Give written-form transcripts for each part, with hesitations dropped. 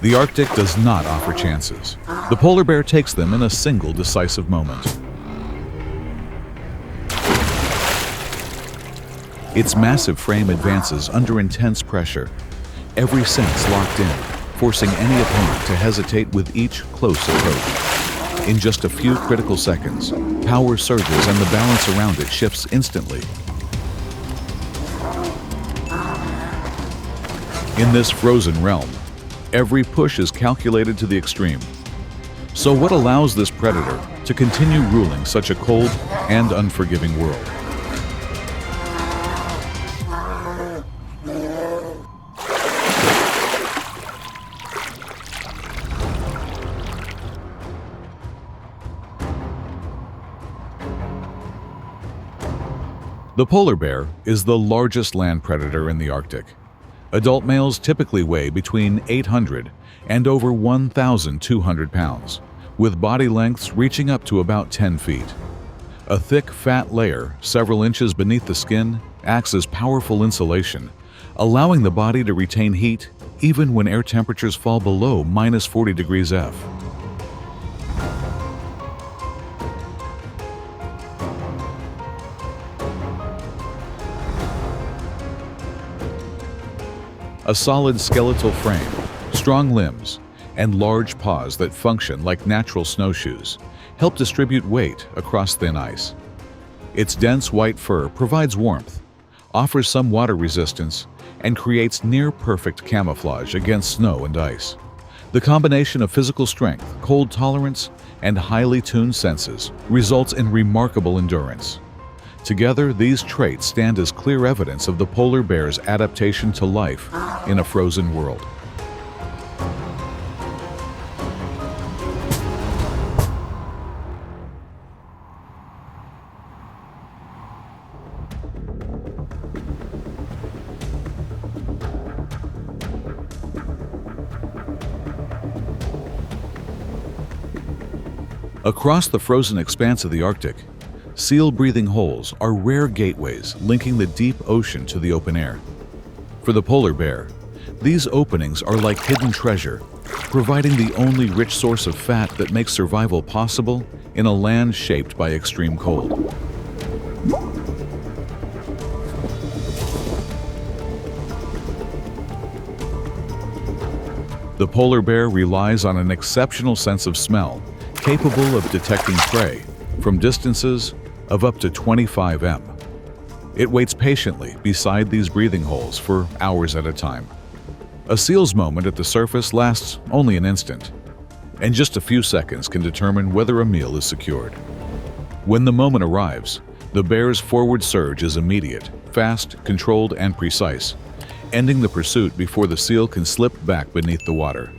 The Arctic does not offer chances. The polar bear takes them in a single decisive moment. Its massive frame advances under intense pressure, every sense locked in, forcing any opponent to hesitate with each close approach. In just a few critical seconds, power surges and the balance around it shifts instantly. In this frozen realm, every push is calculated to the extreme. So what allows this predator to continue ruling such a cold and unforgiving world? The polar bear is the largest land predator in the Arctic. Adult males typically weigh between 800 and over 1,200 pounds, with body lengths reaching up to about 10 feet. A thick, fat layer, several inches beneath the skin, acts as powerful insulation, allowing the body to retain heat even when air temperatures fall below -40 degrees F. A solid skeletal frame, strong limbs, and large paws that function like natural snowshoes help distribute weight across thin ice. Its dense white fur provides warmth, offers some water resistance, and creates near-perfect camouflage against snow and ice. The combination of physical strength, cold tolerance, and highly tuned senses results in remarkable endurance. Together, these traits stand as clear evidence of the polar bear's adaptation to life in a frozen world. Across the frozen expanse of the Arctic, seal-breathing holes are rare gateways linking the deep ocean to the open air. For the polar bear, these openings are like hidden treasure, providing the only rich source of fat that makes survival possible in a land shaped by extreme cold. The polar bear relies on an exceptional sense of smell, capable of detecting prey from distances of up to 25 m. It waits patiently beside these breathing holes for hours at a time. A seal's moment at the surface lasts only an instant, and just a few seconds can determine whether a meal is secured. When the moment arrives, the bear's forward surge is immediate, fast, controlled, and precise, ending the pursuit before the seal can slip back beneath the water.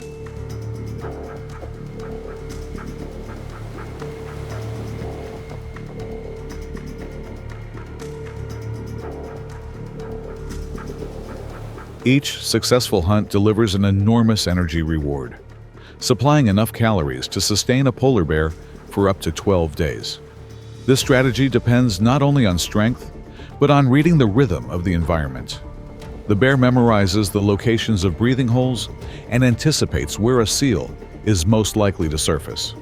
Each successful hunt delivers an enormous energy reward, supplying enough calories to sustain a polar bear for up to 12 days. This strategy depends not only on strength, but on reading the rhythm of the environment. The bear memorizes the locations of breathing holes and anticipates where a seal is most likely to surface.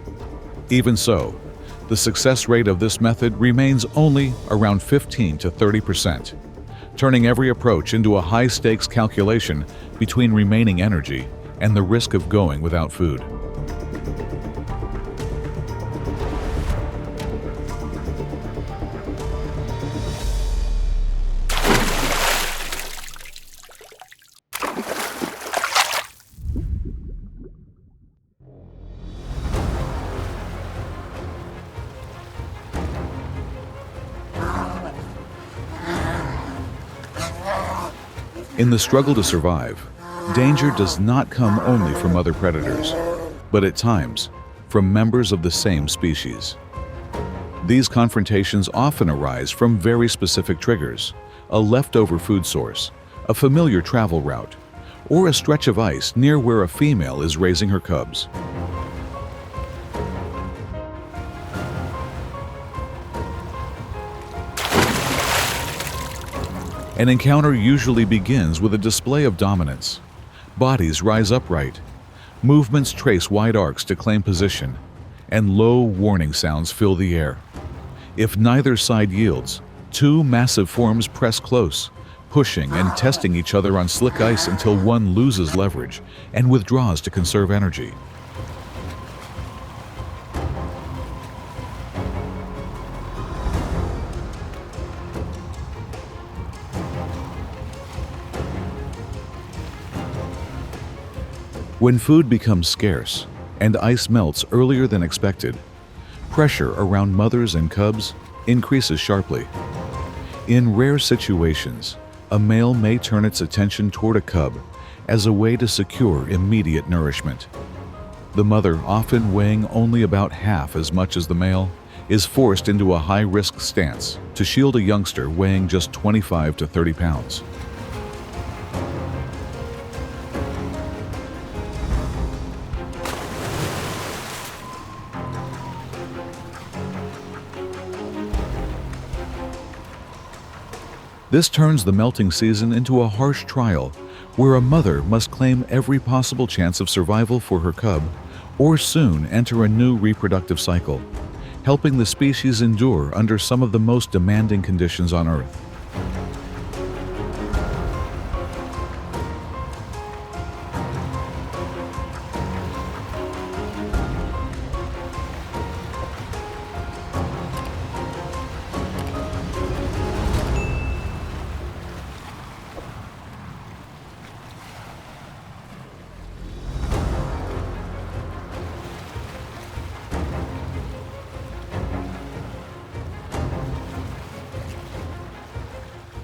Even so, the success rate of this method remains only around 15 to 30%. Turning every approach into a high-stakes calculation between remaining energy and the risk of going without food. In the struggle to survive, danger does not come only from other predators, but at times from members of the same species. These confrontations often arise from very specific triggers: a leftover food source, a familiar travel route, or a stretch of ice near where a female is raising her cubs. An encounter usually begins with a display of dominance. Bodies rise upright, Movements trace wide arcs to claim position, and low warning sounds fill the air. If neither side yields, two massive forms press close, pushing and testing each other on slick ice until one loses leverage and withdraws to conserve energy. When food becomes scarce and ice melts earlier than expected, pressure around mothers and cubs increases sharply. In rare situations, a male may turn its attention toward a cub as a way to secure immediate nourishment. The mother, often weighing only about half as much as the male, is forced into a high-risk stance to shield a youngster weighing just 25 to 30 pounds. This turns the melting season into a harsh trial where a mother must claim every possible chance of survival for her cub or soon enter a new reproductive cycle, helping the species endure under some of the most demanding conditions on Earth.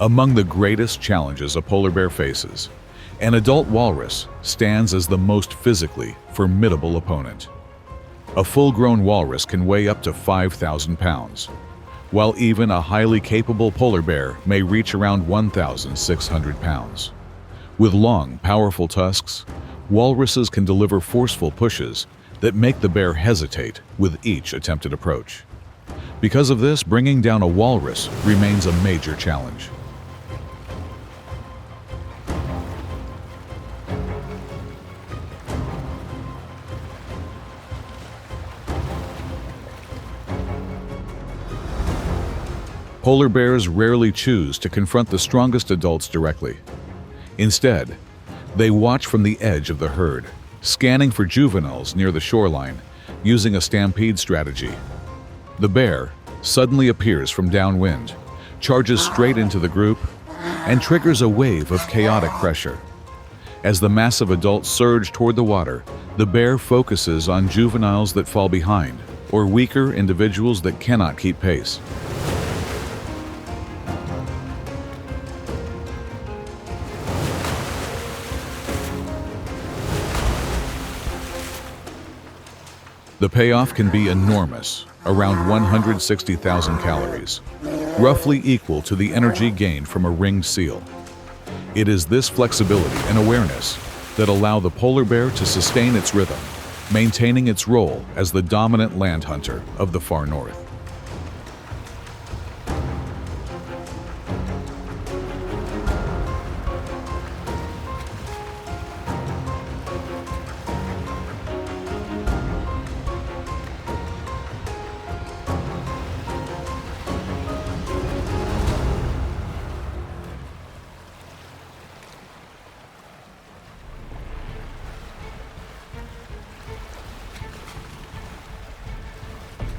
Among the greatest challenges a polar bear faces, an adult walrus stands as the most physically formidable opponent. A full-grown walrus can weigh up to 5,000 pounds, while even a highly capable polar bear may reach around 1,600 pounds. With long, powerful tusks, walruses can deliver forceful pushes that make the bear hesitate with each attempted approach. Because of this, bringing down a walrus remains a major challenge. Polar bears rarely choose to confront the strongest adults directly. Instead, they watch from the edge of the herd, scanning for juveniles near the shoreline, using a stampede strategy. The bear suddenly appears from downwind, charges straight into the group, and triggers a wave of chaotic pressure. As the massive adults surge toward the water, the bear focuses on juveniles that fall behind, or weaker individuals that cannot keep pace. The payoff can be enormous, around 160,000 calories, roughly equal to the energy gained from a ringed seal. It is this flexibility and awareness that allow the polar bear to sustain its rhythm, maintaining its role as the dominant land hunter of the far north.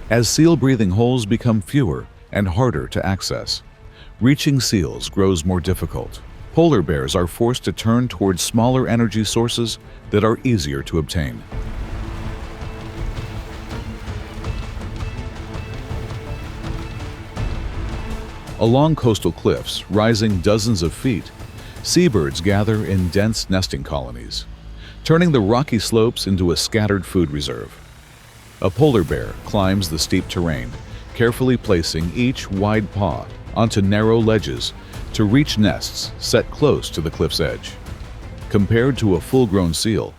As seal-breathing holes become fewer and harder to access, reaching seals grows more difficult. Polar bears are forced to turn towards smaller energy sources that are easier to obtain. Along coastal cliffs, rising dozens of feet, seabirds gather in dense nesting colonies, turning the rocky slopes into a scattered food reserve. A polar bear climbs the steep terrain, carefully placing each wide paw onto narrow ledges to reach nests set close to the cliff's edge. Compared to a full-grown seal,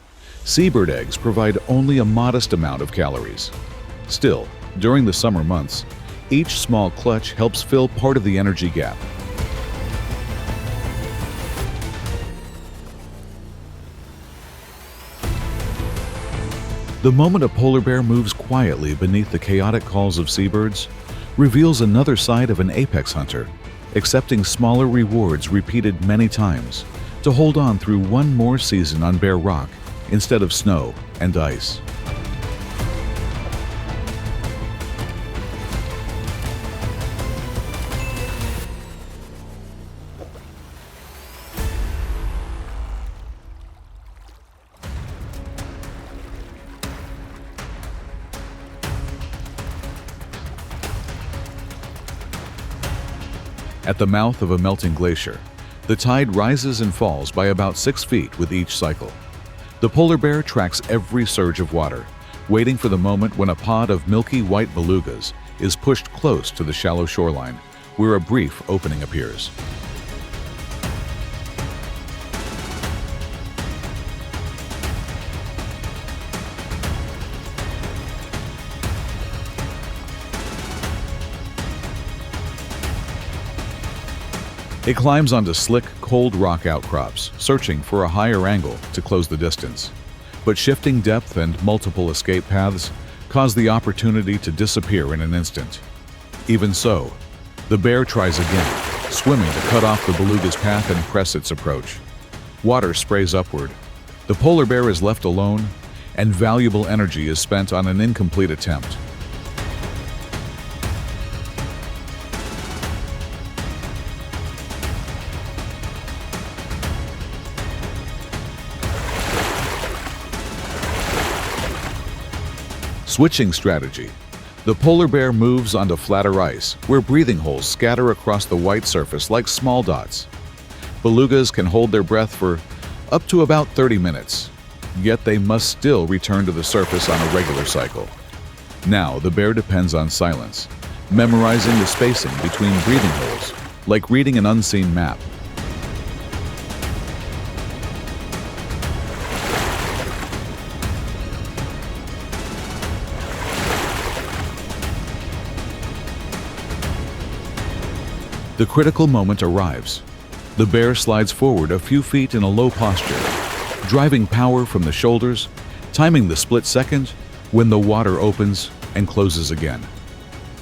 seabird eggs provide only a modest amount of calories. Still, during the summer months, each small clutch helps fill part of the energy gap. The moment a polar bear moves quietly beneath the chaotic calls of seabirds reveals another side of an apex hunter, accepting smaller rewards repeated many times to hold on through one more season on bare rock instead of snow and ice. At the mouth of a melting glacier, the tide rises and falls by about 6 feet with each cycle. The polar bear tracks every surge of water, waiting for the moment when a pod of milky white belugas is pushed close to the shallow shoreline, where a brief opening appears. It climbs onto slick, cold rock outcrops, searching for a higher angle to close the distance. But shifting depth and multiple escape paths cause the opportunity to disappear in an instant. Even so, the bear tries again, swimming to cut off the beluga's path and press its approach. Water sprays upward. The polar bear is left alone, and valuable energy is spent on an incomplete attempt. Switching strategy. The polar bear moves onto flatter ice, where breathing holes scatter across the white surface like small dots. Belugas can hold their breath for up to about 30 minutes, yet they must still return to the surface on a regular cycle. Now, the bear depends on silence, memorizing the spacing between breathing holes, like reading an unseen map. The critical moment arrives. The bear slides forward a few feet in a low posture, driving power from the shoulders, timing the split second when the water opens and closes again.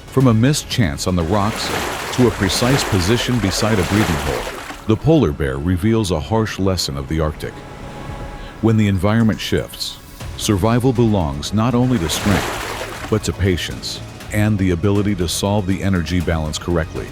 From a missed chance on the rocks to a precise position beside a breathing hole, the polar bear reveals a harsh lesson of the Arctic. When the environment shifts, survival belongs not only to strength, but to patience and the ability to solve the energy balance correctly.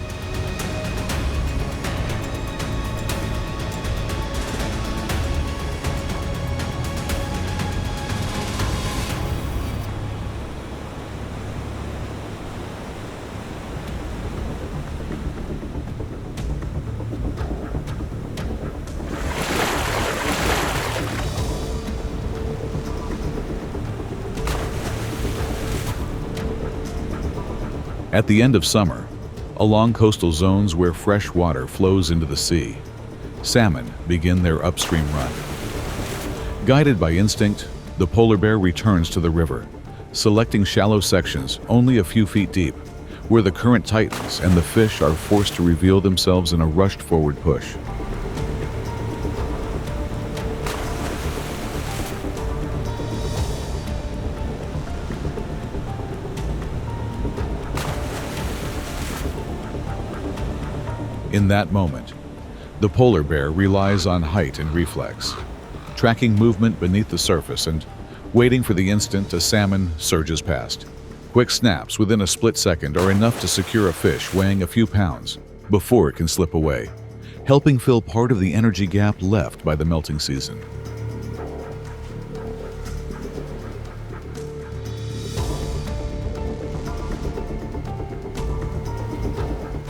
At the end of summer, along coastal zones where fresh water flows into the sea, salmon begin their upstream run. Guided by instinct, the polar bear returns to the river, selecting shallow sections only a few feet deep, where the current tightens and the fish are forced to reveal themselves in a rushed forward push. In that moment, the polar bear relies on height and reflex, tracking movement beneath the surface and waiting for the instant a salmon surges past. Quick snaps within a split second are enough to secure a fish weighing a few pounds before it can slip away, helping fill part of the energy gap left by the melting season.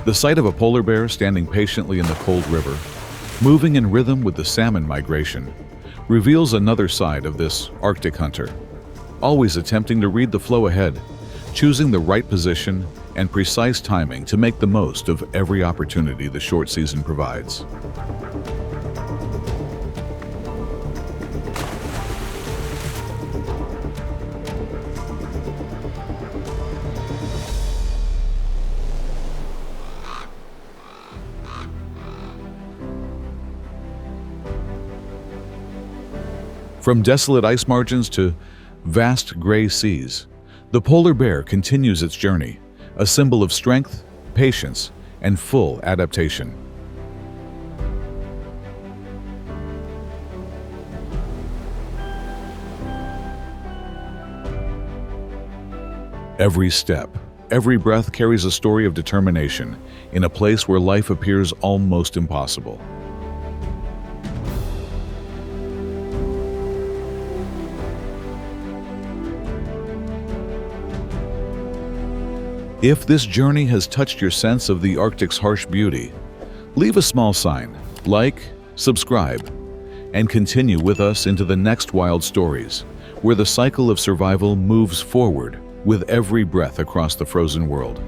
The sight of a polar bear standing patiently in the cold river, moving in rhythm with the salmon migration, reveals another side of this Arctic hunter, always attempting to read the flow ahead, choosing the right position and precise timing to make the most of every opportunity the short season provides. From desolate ice margins to vast gray seas, the polar bear continues its journey, a symbol of strength, patience, and full adaptation. Every step, every breath carries a story of determination in a place where life appears almost impossible. If this journey has touched your sense of the Arctic's harsh beauty, leave a small sign, like, subscribe, and continue with us into the next wild stories, where the cycle of survival moves forward with every breath across the frozen world.